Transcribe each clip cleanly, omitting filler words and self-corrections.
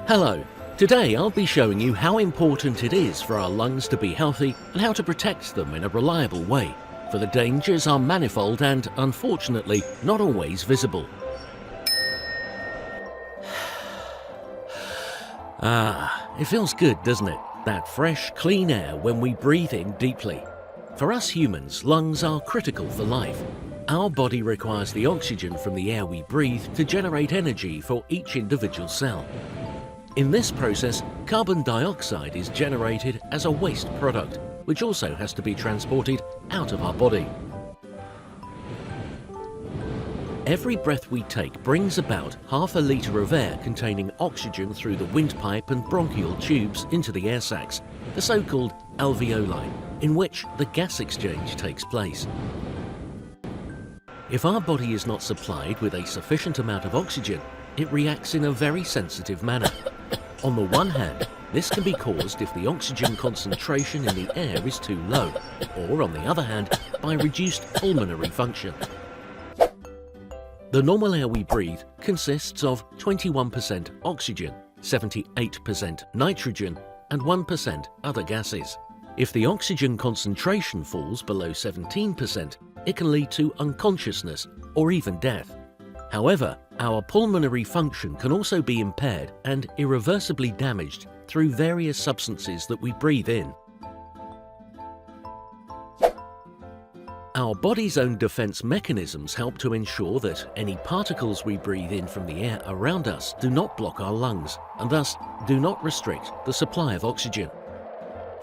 Hello, today I'll be showing you how important it is for our lungs to be healthy and how to protect them in a reliable way, for the dangers are manifold and, unfortunately, not always visible. It feels good, doesn't it? That fresh, clean air when we breathe in deeply. For us humans, lungs are critical for life. Our body requires the oxygen from the air we breathe to generate energy for each individual cell. In this process, carbon dioxide is generated as a waste product, which also has to be transported out of our body. Every breath we take brings about half a litre of air containing oxygen through the windpipe and bronchial tubes into the air sacs, the so-called alveoli, in which the gas exchange takes place. If our body is not supplied with a sufficient amount of oxygen, it reacts in a very sensitive manner. On the one hand, this can be caused if the oxygen concentration in the air is too low, or on the other hand, by reduced pulmonary function. The normal air we breathe consists of 21% oxygen, 78% nitrogen, and 1% other gases. If the oxygen concentration falls below 17%, it can lead to unconsciousness or even death. However, our pulmonary function can also be impaired and irreversibly damaged through various substances that we breathe in. Our body's own defense mechanisms help to ensure that any particles we breathe in from the air around us do not block our lungs and thus do not restrict the supply of oxygen.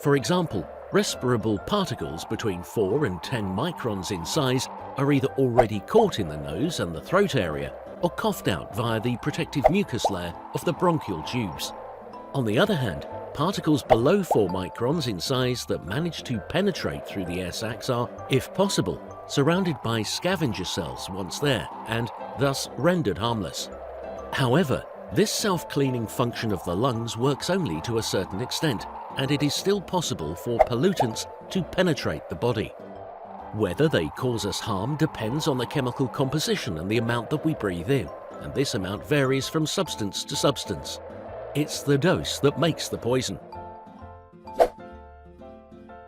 For example, respirable particles between 4 and 10 microns in size are either already caught in the nose and the throat area or coughed out via the protective mucus layer of the bronchial tubes. On the other hand, particles below 4 microns in size that manage to penetrate through the air sacs are, if possible, surrounded by scavenger cells once there and thus rendered harmless. However, this self-cleaning function of the lungs works only to a certain extent, and it is still possible for pollutants to penetrate the body. Whether they cause us harm depends on the chemical composition and the amount that we breathe in, and this amount varies from substance to substance. It's the dose that makes the poison.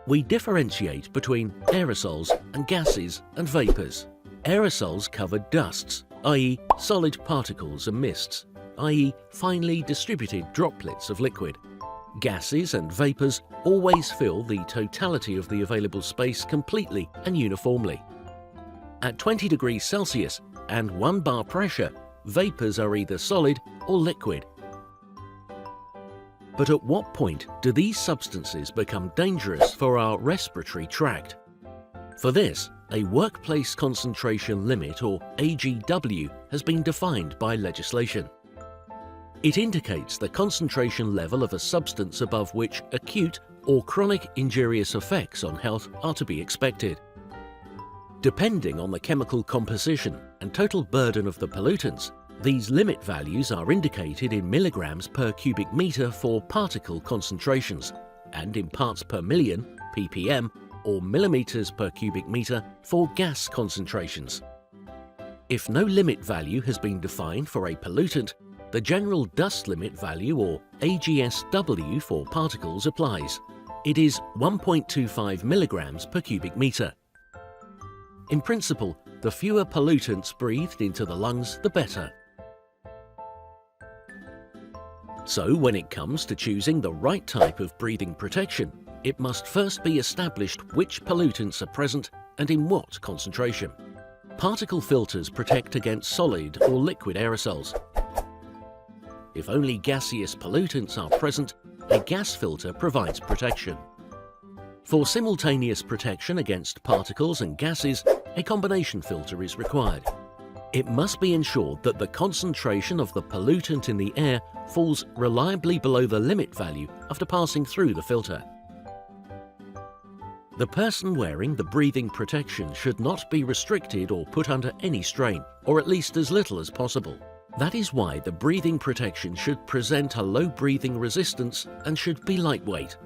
We differentiate between aerosols and gases and vapours. Aerosols cover dusts, i.e. solid particles and mists, i.e. finely distributed droplets of liquid. Gases and vapours always fill the totality of the available space completely and uniformly. At 20 degrees Celsius and 1 bar pressure, vapours are either solid or liquid. But at what point do these substances become dangerous for our respiratory tract? For this, a workplace concentration limit, or AGW, has been defined by legislation. It indicates the concentration level of a substance above which acute or chronic injurious effects on health are to be expected. Depending on the chemical composition and total burden of the pollutants, these limit values are indicated in milligrams per cubic meter for particle concentrations and in parts per million, ppm, or millimeters per cubic meter for gas concentrations. If no limit value has been defined for a pollutant, the general dust limit value, or AGSW, for particles applies. It is 1.25 milligrams per cubic meter. In principle, the fewer pollutants breathed into the lungs, the better. So when it comes to choosing the right type of breathing protection, it must first be established which pollutants are present and in what concentration. Particle filters protect against solid or liquid aerosols. If only gaseous pollutants are present, a gas filter provides protection. For simultaneous protection against particles and gases, a combination filter is required. It must be ensured that the concentration of the pollutant in the air falls reliably below the limit value after passing through the filter. The person wearing the breathing protection should not be restricted or put under any strain, or at least as little as possible. That is why the breathing protection should present a low breathing resistance and should be lightweight.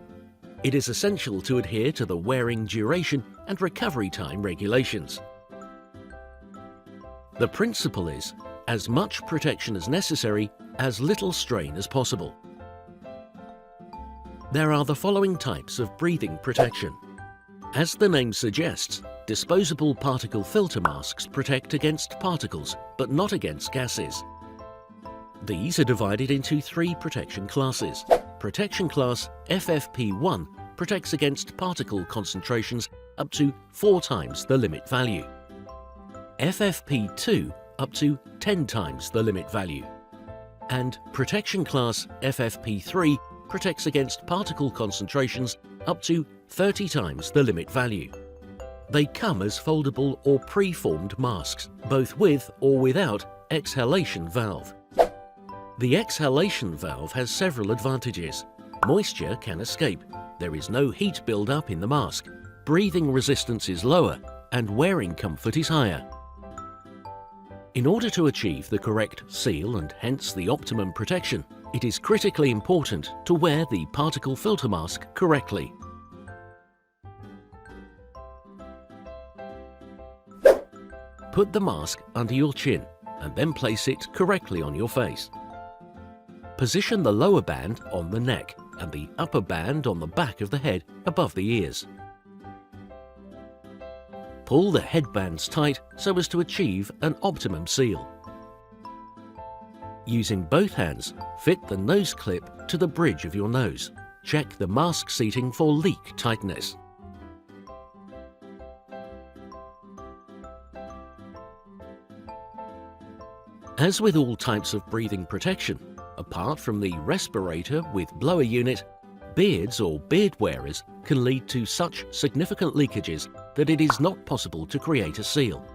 It is essential to adhere to the wearing duration and recovery time regulations. The principle is, as much protection as necessary, as little strain as possible. There are the following types of breathing protection. As the name suggests, disposable particle filter masks protect against particles, but not against gases. These are divided into 3 protection classes. Protection class FFP1 protects against particle concentrations up to 4 times the limit value. FFP2 up to 10 times the limit value. And protection class FFP3 protects against particle concentrations up to 30 times the limit value. They come as foldable or pre-formed masks, both with or without exhalation valve. The exhalation valve has several advantages. Moisture can escape, there is no heat build-up in the mask, breathing resistance is lower, and wearing comfort is higher. In order to achieve the correct seal and hence the optimum protection, it is critically important to wear the particle filter mask correctly. Put the mask under your chin and then place it correctly on your face. Position the lower band on the neck and the upper band on the back of the head above the ears. Pull the headbands tight so as to achieve an optimum seal. Using both hands, fit the nose clip to the bridge of your nose. Check the mask seating for leak tightness. As with all types of breathing protection, apart from the respirator with blower unit, beards or beard wearers can lead to such significant leakages that it is not possible to create a seal.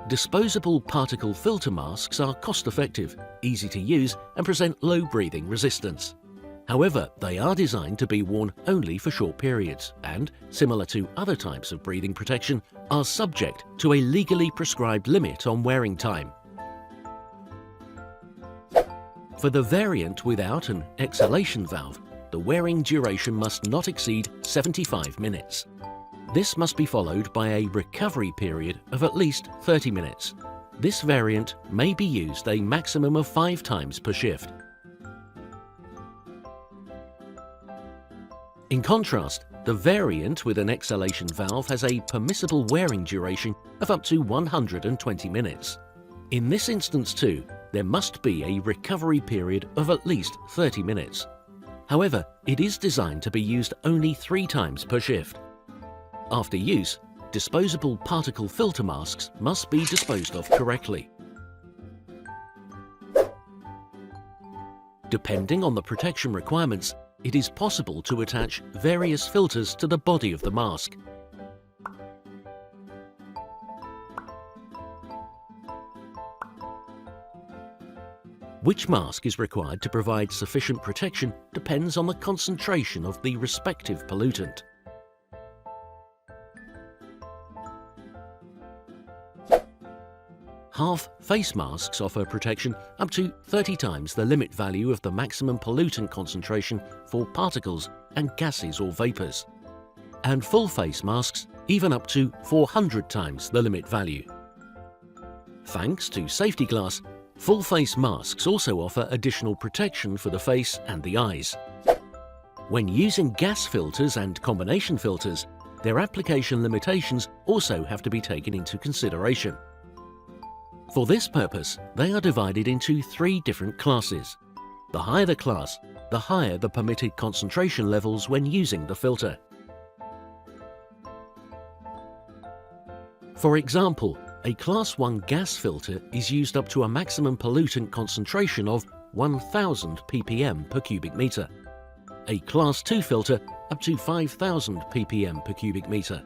Disposable particle filter masks are cost-effective, easy to use and present low breathing resistance. However, they are designed to be worn only for short periods and, similar to other types of breathing protection, are subject to a legally prescribed limit on wearing time. For the variant without an exhalation valve, the wearing duration must not exceed 75 minutes. This must be followed by a recovery period of at least 30 minutes. This variant may be used a maximum of 5 times per shift. In contrast, the variant with an exhalation valve has a permissible wearing duration of up to 120 minutes. In this instance too, there must be a recovery period of at least 30 minutes. However, it is designed to be used only 3 times per shift. After use, disposable particle filter masks must be disposed of correctly. Depending on the protection requirements, it is possible to attach various filters to the body of the mask. Which mask is required to provide sufficient protection depends on the concentration of the respective pollutant. Half face masks offer protection up to 30 times the limit value of the maximum pollutant concentration for particles and gases or vapors, and full face masks even up to 400 times the limit value. Thanks to safety glass, full face masks also offer additional protection for the face and the eyes. When using gas filters and combination filters, their application limitations also have to be taken into consideration. For this purpose, they are divided into 3 different classes. The higher the class, the higher the permitted concentration levels when using the filter. For example, a Class 1 gas filter is used up to a maximum pollutant concentration of 1000 ppm per cubic meter. A Class 2 filter up to 5000 ppm per cubic meter.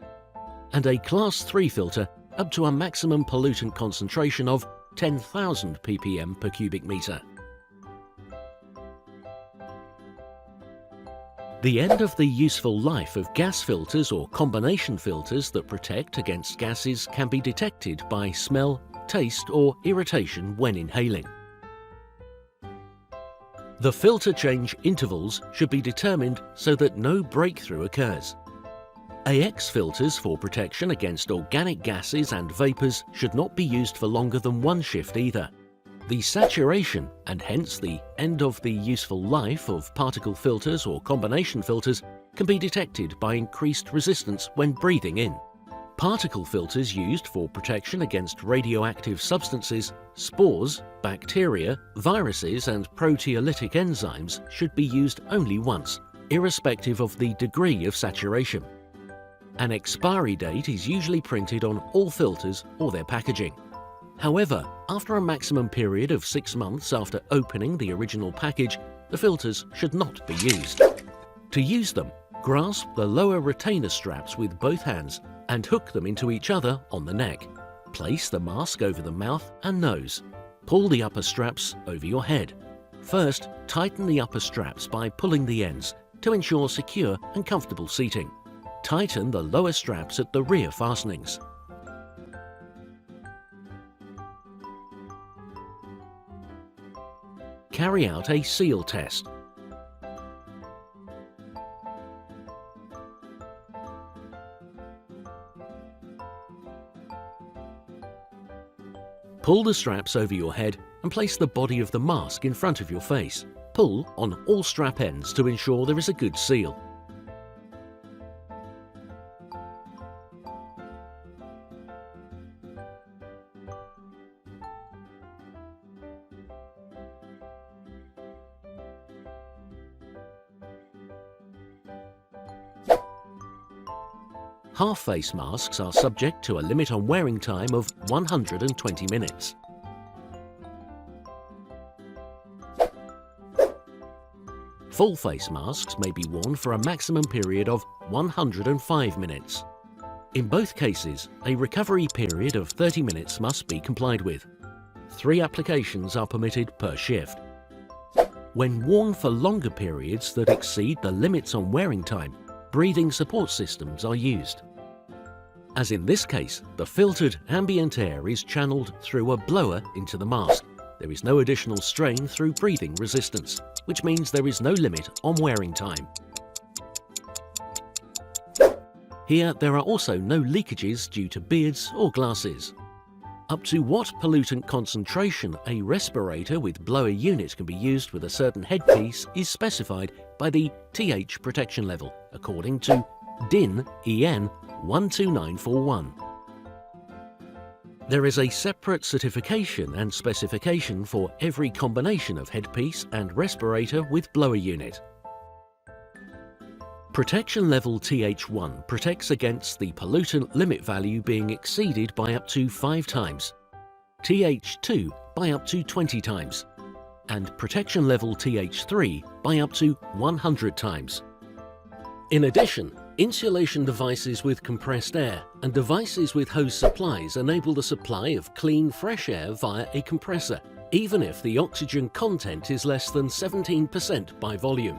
And a Class 3 filter up to a maximum pollutant concentration of 10,000 ppm per cubic meter. The end of the useful life of gas filters or combination filters that protect against gases can be detected by smell, taste or irritation when inhaling. The filter change intervals should be determined so that no breakthrough occurs. AX filters for protection against organic gases and vapours should not be used for longer than one shift either. The saturation, and hence the end of the useful life of particle filters or combination filters, can be detected by increased resistance when breathing in. Particle filters used for protection against radioactive substances, spores, bacteria, viruses and proteolytic enzymes should be used only once, irrespective of the degree of saturation. An expiry date is usually printed on all filters or their packaging. However, after a maximum period of 6 months after opening the original package, the filters should not be used. To use them, grasp the lower retainer straps with both hands and hook them into each other on the neck. Place the mask over the mouth and nose. Pull the upper straps over your head. First, tighten the upper straps by pulling the ends to ensure secure and comfortable seating. Tighten the lower straps at the rear fastenings. Carry out a seal test. Pull the straps over your head and place the body of the mask in front of your face. Pull on all strap ends to ensure there is a good seal. Half-face masks are subject to a limit on wearing time of 120 minutes. Full-face masks may be worn for a maximum period of 105 minutes. In both cases, a recovery period of 30 minutes must be complied with. 3 applications are permitted per shift. When worn for longer periods that exceed the limits on wearing time, breathing support systems are used. As in this case, the filtered ambient air is channeled through a blower into the mask. There is no additional strain through breathing resistance, which means there is no limit on wearing time. Here, there are also no leakages due to beards or glasses. Up to what pollutant concentration a respirator with blower unit can be used with a certain headpiece is specified by the TH protection level, according to DIN EN 12941. There is a separate certification and specification for every combination of headpiece and respirator with blower unit. Protection level TH1 protects against the pollutant limit value being exceeded by up to 5 times, TH2 by up to 20 times, and protection level TH3 by up to 100 times. In addition, insulation devices with compressed air and devices with hose supplies enable the supply of clean, fresh air via a compressor, even if the oxygen content is less than 17% by volume.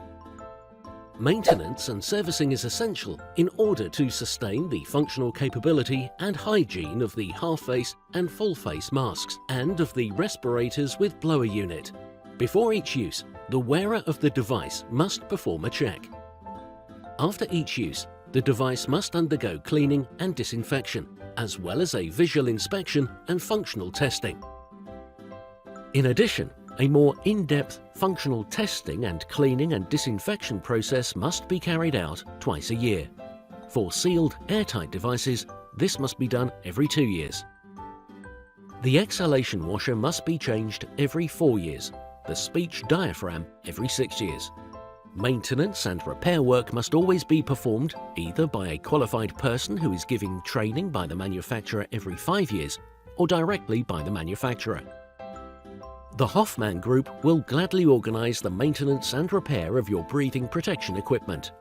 Maintenance and servicing is essential in order to sustain the functional capability and hygiene of the half-face and full-face masks and of the respirators with blower unit. Before each use, the wearer of the device must perform a check. After each use, the device must undergo cleaning and disinfection, as well as a visual inspection and functional testing. In addition, a more in-depth functional testing and cleaning and disinfection process must be carried out twice a year. For sealed, airtight devices, this must be done every 2 years. The exhalation washer must be changed every 4 years, the speech diaphragm every 6 years. Maintenance and repair work must always be performed either by a qualified person who is giving training by the manufacturer every 5 years or directly by the manufacturer. The Hoffman Group will gladly organise the maintenance and repair of your breathing protection equipment.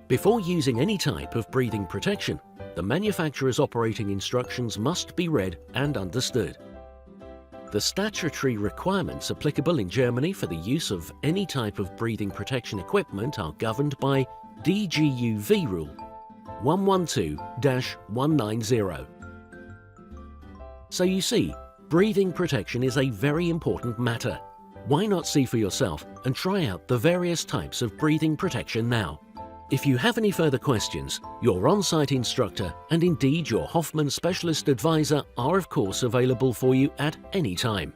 Before using any type of breathing protection, the manufacturer's operating instructions must be read and understood. The statutory requirements applicable in Germany for the use of any type of breathing protection equipment are governed by DGUV Rule 112-190. So you see, breathing protection is a very important matter. Why not see for yourself and try out the various types of breathing protection now? If you have any further questions, your on-site instructor and indeed your Hoffman Specialist Advisor are of course available for you at any time.